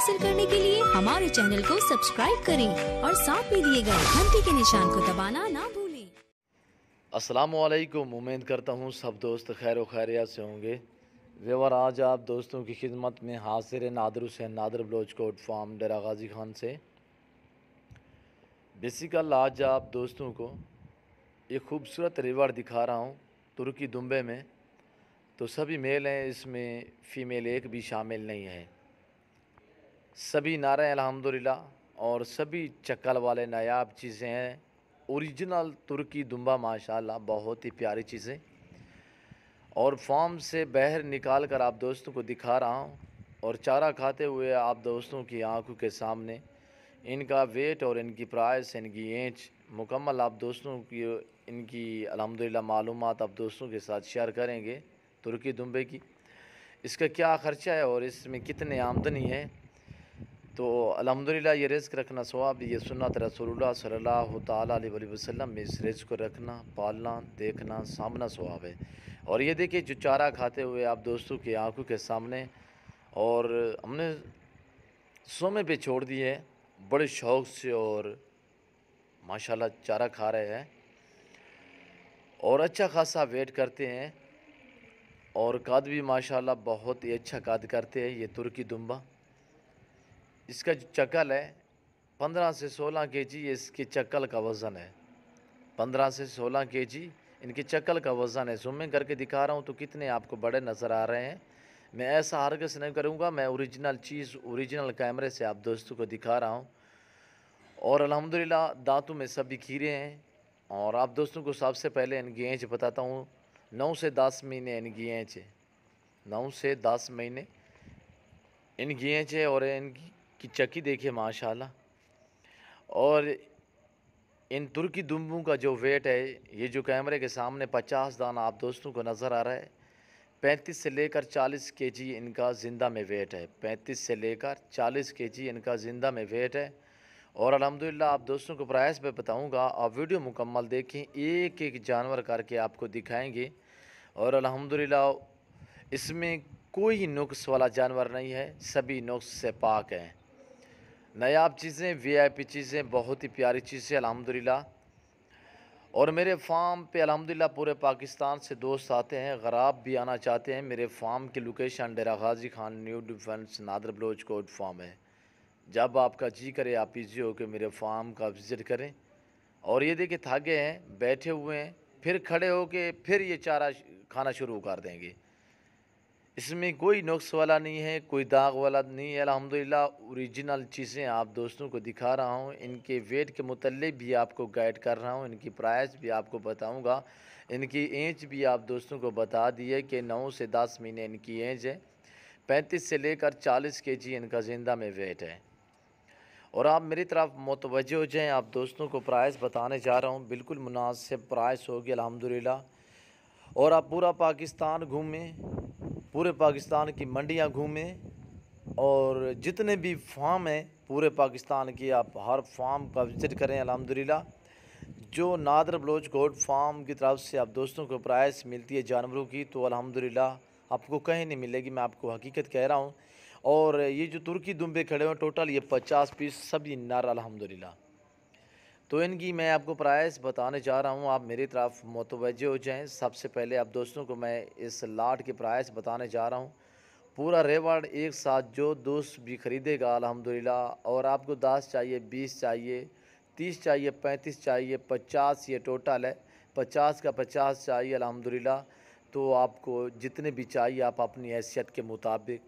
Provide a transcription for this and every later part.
हासिल करने के लिए हमारे चैनल को सब्सक्राइब करें और साथ में दिए गए घंटी के निशान को दबाना ना भूलें। अस्सलाम वालेकुम। उम्मीद करता हूँ सब दोस्त खैर व खैरियत से होंगे। व्यवर आज आप दोस्तों की खिदमत में हाजिर नादर हुसैन नादर बलोच कोट फार्म डेरा गाजी खान से। बेसिकल आज आप दोस्तों को एक खूबसूरत रिवर दिखा रहा हूँ तुर्की दुम्बे में। तो सभी मेल हैं, इसमें फ़ीमेल एक भी शामिल नहीं है। सभी नारे हैं अल्हम्दुलिल्लाह और सभी चक्कल वाले नायाब चीज़ें हैं। ओरिजिनल तुर्की दुम्बा माशाल्लाह बहुत ही प्यारी चीज़ें और फार्म से बाहर निकाल कर आप दोस्तों को दिखा रहा हूँ और चारा खाते हुए आप दोस्तों की आंखों के सामने इनका वेट और इनकी प्राइस, इनकी एज मुकम्मल आप दोस्तों की इनकी अल्हम्दुलिल्लाह मालूमात आप दोस्तों के साथ शेयर करेंगे। तुर्की दुम्बे की इसका क्या ख़र्चा है और इसमें कितने आमदनी है। तो अल्हम्दुलिल्लाह ये रिज़्क़ रखना सवाब, ये सुन्नत रसूलुल्लाह सल्लल्लाहु तआला अलैहि वसल्लम में इस रिज़्क़ को रखना, पालना, देखना, सामना सवाब है। और ये देखिए जो चारा खाते हुए आप दोस्तों की आंखों के सामने और हमने सोमे पे छोड़ दिए हैं बड़े शौक़ से और माशाल्लाह चारा खा रहे हैं और अच्छा खासा वेट करते हैं और कद भी माशाल्लाह बहुत ही अच्छा कद करते हैं। ये तुर्की दुम्बा इसका जो चक्कल है 15 से 16 केजी इसके चक्कल का वज़न है। 15 से 16 केजी इनके चक्कल का वज़न है। ज़ूमिंग करके दिखा रहा हूँ तो कितने आपको बड़े नज़र आ रहे हैं। मैं ऐसा हरगिज़ नहीं करूँगा, मैं ओरिजिनल चीज़ ओरिजिनल कैमरे से आप दोस्तों को दिखा रहा हूँ। और अल्हम्दुलिल्लाह दांतों में सभी खीरे हैं। और आप दोस्तों को सबसे पहले इनकी एज बताता हूँ। 9 से 10 महीने इनकी एज है। 9 से 10 महीने इनकी एज है और इनकी चक्की देखिए माशाल्लाह। और इन तुर्की दुम्बों का जो वेट है, ये जो कैमरे के सामने 50 दाना आप दोस्तों को नज़र आ रहा है, 35 से लेकर 40 केजी इनका ज़िंदा में वेट है। 35 से लेकर 40 केजी इनका ज़िंदा में वेट है। और अल्हम्दुलिल्लाह आप दोस्तों को प्राइस पे बताऊंगा, आप वीडियो मुकम्मल देखें, एक एक जानवर करके आपको दिखाएंगे। और अल्हम्दुलिल्लाह इसमें कोई नुक्स वाला जानवर नहीं है, सभी नुक्स से पाक हैं। नायाब चीज़ें, वीआईपी चीज़ें, बहुत ही प्यारी चीज़ें अल्हम्दुलिल्लाह। और मेरे फार्म पे अल्हम्दुलिल्लाह पूरे पाकिस्तान से दोस्त आते हैं, गराब भी आना चाहते हैं। मेरे फार्म की location Dera Ghazi Khan new defence Nadir Baloch Kot farm है। जब आपका जी करे आप इजी हो के मेरे फार्म का विज़िट करें। और ये देखिए थाके हैं, बैठे हुए हैं, फिर खड़े हो के फिर ये चारा खाना शुरू कर देंगे। इसमें कोई नुक्स वाला नहीं है, कोई दाग वाला नहीं है। अल्हम्दुलिल्लाह ओरिजिनल चीज़ें आप दोस्तों को दिखा रहा हूँ। इनके वेट के मुतल्लिक़ भी आपको गाइड कर रहा हूँ, इनकी प्राइस भी आपको बताऊँगा, इनकी एज भी आप दोस्तों को बता दी है कि 9 से 10 महीने इनकी एज है। 35 से लेकर 40 केजी इनका ज़िंदा में वेट है। और आप मेरी तरफ मुतवज्जो हो जाएँ, आप दोस्तों को प्राइस बताने जा रहा हूँ, बिल्कुल मुनासिब प्राइस होगी अल्हम्दुलिल्लाह। और आप पूरा पाकिस्तान घूमें, पूरे पाकिस्तान की मंडियाँ घूमें और जितने भी फार्म हैं पूरे पाकिस्तान की, आप हर फार्म का विज़िट करें अल्हम्दुलिल्लाह। जो नादर बलोच गोट फार्म की तरफ से आप दोस्तों को प्राइस मिलती है जानवरों की, तो अल्हम्दुलिल्लाह आपको कहीं नहीं मिलेगी, मैं आपको हकीकत कह रहा हूँ। और ये जो तुर्की दुम्बे खड़े हुए टोटल ये 50 पीस सभी नर अल्हम्दुलिल्लाह। तो इनकी मैं आपको प्राइस बताने जा रहा हूँ, आप मेरी तरफ मुतवज्जो हो जाएँ। सबसे पहले आप दोस्तों को मैं इस लाट की प्राइस बताने जा रहा हूँ। पूरा रेवड़ एक साथ जो दोस्त भी ख़रीदेगा अल्हम्दुलिल्लाह, और आपको 10 चाहिए, 20 चाहिए, 30 चाहिए, 35 चाहिए, 50 ये टोटल है, 50 का 50 चाहिए अल्हम्दुलिल्लाह। तो आपको जितने भी चाहिए आप अपनी हैसियत के मुताबिक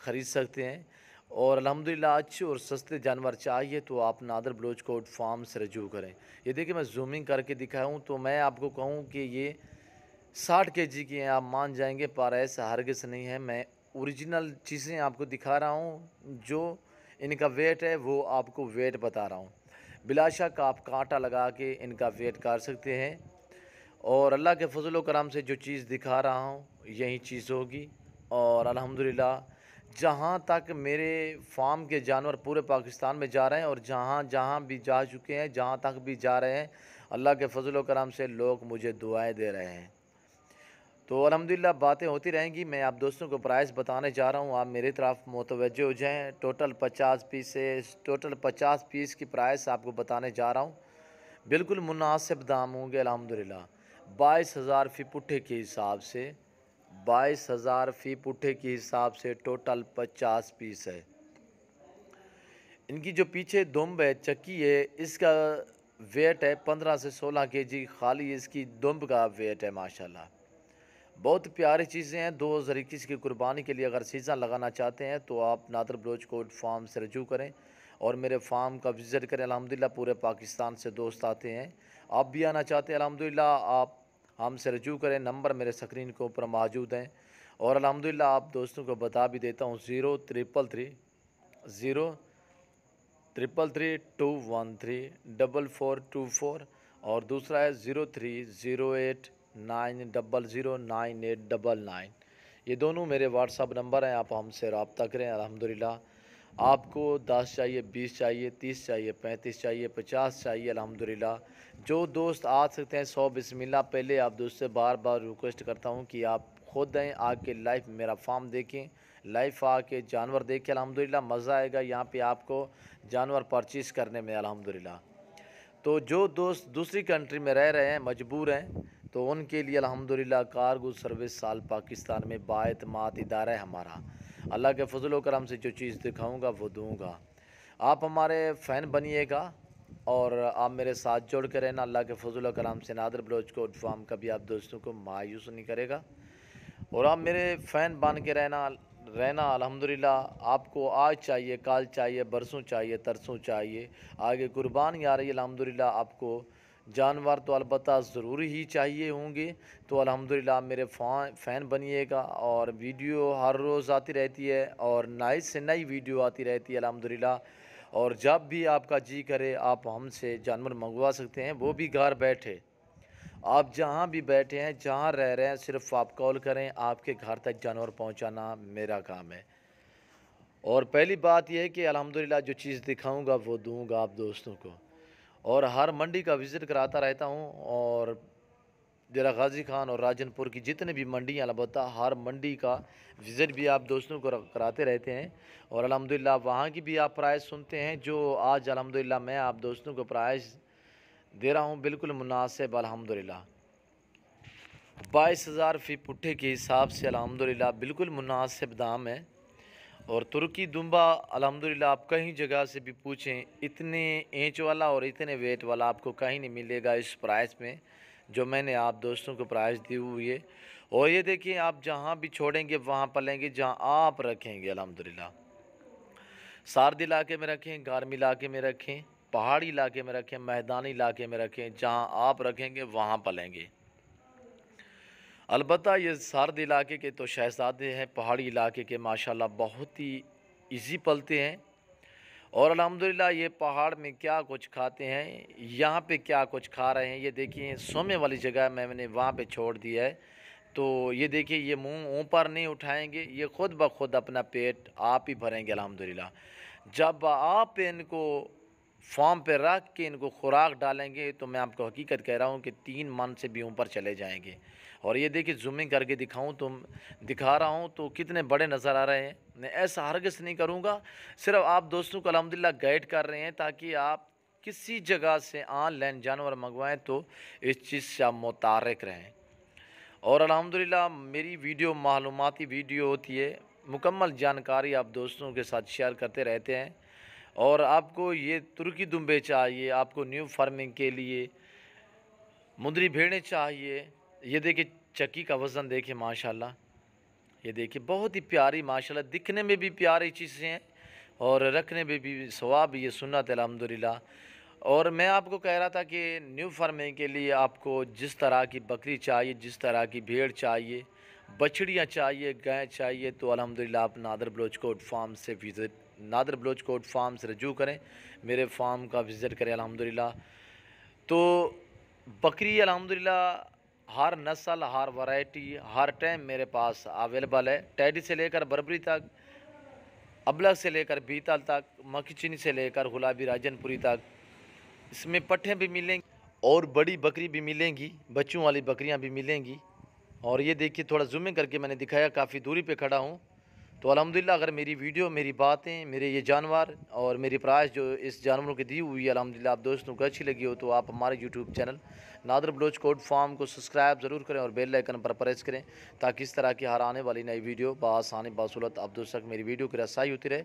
ख़रीद सकते हैं। और अल्हम्दुलिल्लाह अच्छे और सस्ते जानवर चाहिए तो आप नादर बलोच कोट फार्म से रजू करें। ये देखिए मैं जूमिंग करके दिखाऊँ तो मैं आपको कहूँ कि ये 60 केजी की हैं, आप मान जाएंगे, पर ऐसा हरगिज़ नहीं है। मैं ओरिजिनल चीज़ें आपको दिखा रहा हूँ, जो इनका वेट है वो आपको वेट बता रहा हूँ। बिलाशक आप कांटा लगा के इनका वेट कर सकते हैं। और अल्लाह के फजल व करम से जो चीज़ दिखा रहा हूँ यही चीज़ होगी। और अल्हम्दुलिल्लाह जहाँ तक मेरे फार्म के जानवर पूरे पाकिस्तान में जा रहे हैं और जहाँ जहाँ भी जा चुके हैं, जहाँ तक भी जा रहे हैं, अल्लाह के फजल व करम से लोग मुझे दुआएं दे रहे हैं। तो अल्हम्दुलिल्लाह बातें होती रहेंगी। मैं आप दोस्तों को प्राइस बताने जा रहा हूँ, आप मेरी तरफ मुतवज्जो हो जाएँ। टोटल 50 पीस है, टोटल 50 पीस की प्राइस आपको बताने जा रहा हूँ। बिल्कुल मुनासिब दाम होंगे अल्हम्दुलिल्लाह। 22,000 फ़ी पुट्ठे के हिसाब से, 22,000 फ़ी पुट्ठे के हिसाब से टोटल 50 पीस है। इनकी जो पीछे दुम्ब है, चक्की है, इसका वेट है 15 से 16 केजी। खाली इसकी दुम्ब का वेट है माशाल्लाह। बहुत प्यारी चीज़ें हैं। 2021 की कुर्बानी के लिए अगर सीज़न लगाना चाहते हैं तो आप नादर बलोच कोट फार्म से रजू करें और मेरे फार्म का विज़िट करें। अल्हम्दुलिल्लाह पूरे पाकिस्तान से दोस्त आते हैं। आप भी आना चाहते हैं अल्हम्दुलिल्लाह, आप हमसे रजू करें। नंबर मेरे स्क्रीन के ऊपर मौजूद हैं। और अल्हम्दुलिल्लाह आप दोस्तों को बता भी देता हूँ, 0333 और दूसरा है 0308900989। ये दोनों मेरे व्हाट्सअप नंबर हैं, आप हमसे रब्ता करें। अल्हम्दुलिल्लाह आपको 10 चाहिए, 20 चाहिए, 30 चाहिए, 35 चाहिए, 50 चाहिए, अल्हम्दुलिल्लाह जो दोस्त आ सकते हैं 100 बिस्मिल्लाह। पहले आप दोस्त से बार बार रिक्वेस्ट करता हूँ कि आप खुद आएँ, आके लाइव मेरा फार्म देखें, लाइव आके जानवर देखें। अल्हम्दुलिल्लाह मज़ा आएगा यहाँ पे आपको जानवर परचेज़ करने में अल्हम्दुलिल्लाह। तो जो दोस्त दूसरी कंट्री में रह रहे हैं, मजबूर हैं, तो उनके लिए अल्हम्दुलिल्लाह कार्गो सर्विस साल पाकिस्तान में बाएतमाद इदारा है हमारा। अल्लाह के फजल व करम से जो चीज़ दिखाऊंगा वो दूंगा। आप हमारे फ़ैन बनिएगा और आप मेरे साथ जोड़ के रहना। अल्लाह के फजल व करम से नादर बलोच कोट फार्म कभी आप दोस्तों को मायूस नहीं करेगा और आप मेरे फ़ैन बन के रहना अल्हम्दुलिल्लाह। आपको आज चाहिए, कल चाहिए, बरसों चाहिए, तरसों चाहिए, आगे कुर्बानी आ रही है अल्हम्दुलिल्लाह। आपको जानवर तो अलबत्ता ज़रूरी ही चाहिए होंगे। तो अल्हम्दुलिल्लाह मेरे फ़ैन बनिएगा और वीडियो हर रोज़ आती रहती है और नई से नई वीडियो आती रहती है अल्हम्दुलिल्लाह। और जब भी आपका जी करे आप हमसे जानवर मंगवा सकते हैं, वो भी घर बैठे। आप जहाँ भी बैठे हैं, जहाँ रह रहे हैं, सिर्फ आप कॉल करें, आपके घर तक जानवर पहुँचाना मेरा काम है। और पहली बात यह है कि अल्हम्दुलिल्लाह जो चीज़ दिखाऊंगा वो दूंगा आप दोस्तों को। और हर मंडी का विज़िट कराता रहता हूँ और डेरा गाजी खान और राजनपुर की जितने भी मंडी हैं अलबत्ता हर मंडी का विज़िट भी आप दोस्तों को कराते रहते हैं। और अल्हम्दुलिल्लाह वहाँ की भी आप प्राइस सुनते हैं जो आज अल्हम्दुलिल्लाह मैं आप दोस्तों को प्राइस दे रहा हूँ बिल्कुल मुनासिब अल्हम्दुलिल्लाह। 22,000 फ़ी पुट्ठे के हिसाब से अल्हम्दुलिल्लाह बिल्कुल मुनासिब दाम है। और तुर्की दुम्बा अल्हम्दुलिल्लाह आप कहीं जगह से भी पूछें, इतने इंच वाला और इतने वेट वाला आपको कहीं नहीं मिलेगा इस प्राइस में जो मैंने आप दोस्तों को प्राइस दी हुई है। और ये देखिए आप जहाँ भी छोड़ेंगे वहाँ पलेंगे जहाँ आप रखेंगे अल्हम्दुलिल्लाह। सार्द इलाके में रखें, गारमी इलाके में रखें, पहाड़ी इलाके में रखें, मैदानी इलाके में रखें, जहाँ आप रखेंगे वहाँ पलेंगे। अलबत्ता ये सर्द इलाके के तो शहज़ादे हैं, पहाड़ी इलाके के माशाल्लाह बहुत ही इजी पलते हैं। और अल्हम्दुलिल्लाह ये पहाड़ में क्या कुछ खाते हैं, यहाँ पे क्या कुछ खा रहे हैं, ये देखिए सोने वाली जगह मैंने वहाँ पे छोड़ दिया है। तो ये देखिए ये मुंह ऊपर नहीं उठाएंगे, ये ख़ुद ब खुद अपना पेट आप ही भरेंगे अल्हम्दुलिल्लाह। जब आप इनको फार्म पे रख के इनको खुराक डालेंगे तो मैं आपको हकीकत कह रहा हूँ कि 3 मन से भी ऊपर चले जाएंगे। और ये देखिए जूमिंग करके दिखाऊँ तो दिखा रहा हूँ तो कितने बड़े नज़र आ रहे हैं। मैं ऐसा हरगिज़ नहीं करूँगा, सिर्फ आप दोस्तों को अल्हम्दुलिल्लाह गाइड कर रहे हैं ताकि आप किसी जगह से ऑनलाइन जानवर मंगवाएं तो इस चीज़ से आप मुतारिक रहें। और अल्हम्दुलिल्लाह मेरी वीडियो मालूमाती वीडियो होती है, मुकम्मल जानकारी आप दोस्तों के साथ शेयर करते रहते हैं। और आपको ये तुर्की दुम्बे चाहिए, आपको न्यू फार्मिंग के लिए मुंदरी भेड़ें चाहिए, ये देखिए चक्की का वज़न देखिए माशाल्लाह, ये देखिए बहुत ही प्यारी माशाल्लाह, दिखने में भी प्यारी चीज़ें हैं और रखने में भी सवाब, ये सुन्नत है अल्हम्दुलिल्लाह। और मैं आपको कह रहा था कि न्यू फार्मिंग के लिए आपको जिस तरह की बकरी चाहिए, जिस तरह की भेड़ चाहिए, बछड़ियाँ चाहिए, गाय चाहिए, तो अल्हम्दुलिल्लाह आप नादर बलोच कोट फार्म से नादर बलोच कोट फार्म से रजू करें, मेरे फार्म का विज़िट करें अल्हम्दुलिल्लाह। तो बकरी अल्हम्दुलिल्लाह हर नस्ल, हर वैरायटी, हर टाइम मेरे पास अवेलेबल है। टैडी से लेकर बरबरी तक, अबलग से लेकर बीतल तक, मक्खी से लेकर गुलाबी राजनपुरी तक, इसमें पट्ठे भी मिलेंगी और बड़ी बकरी भी मिलेंगी, बच्चों वाली बकरियां भी मिलेंगी। और ये देखिए थोड़ा जूमिंग करके मैंने दिखाया, काफ़ी दूरी पे खड़ा हूँ। तो अल्हम्दुलिल्लाह अगर मेरी वीडियो, मेरी बातें, मेरे ये जानवर और मेरी प्राइस जो इस जानवरों की दी हुई है अल्हम्दुलिल्लाह आप दोस्तों को अच्छी लगी हो, तो आप हमारे YouTube channel Nadar Baloch Kot farm को सब्सक्राइब ज़रूर करें और बेल आइकन पर प्रेस करें, ताकि इस तरह की हर आने वाली नई वीडियो बआसानी बासुलत आप दोस्तों तक मेरी वीडियो की रसाई होती रहे।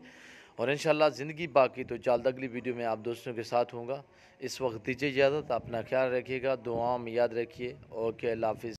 और इंशाल्लाह ज़िंदगी बाकी तो जल्द अगली वीडियो में आप दोस्तों के साथ होऊंगा। इस वक्त दीजिए इजाज़त, अपना ख्याल रखिएगा, दुआओं में याद रखिए। ओके, अल्लाह हाफिज़।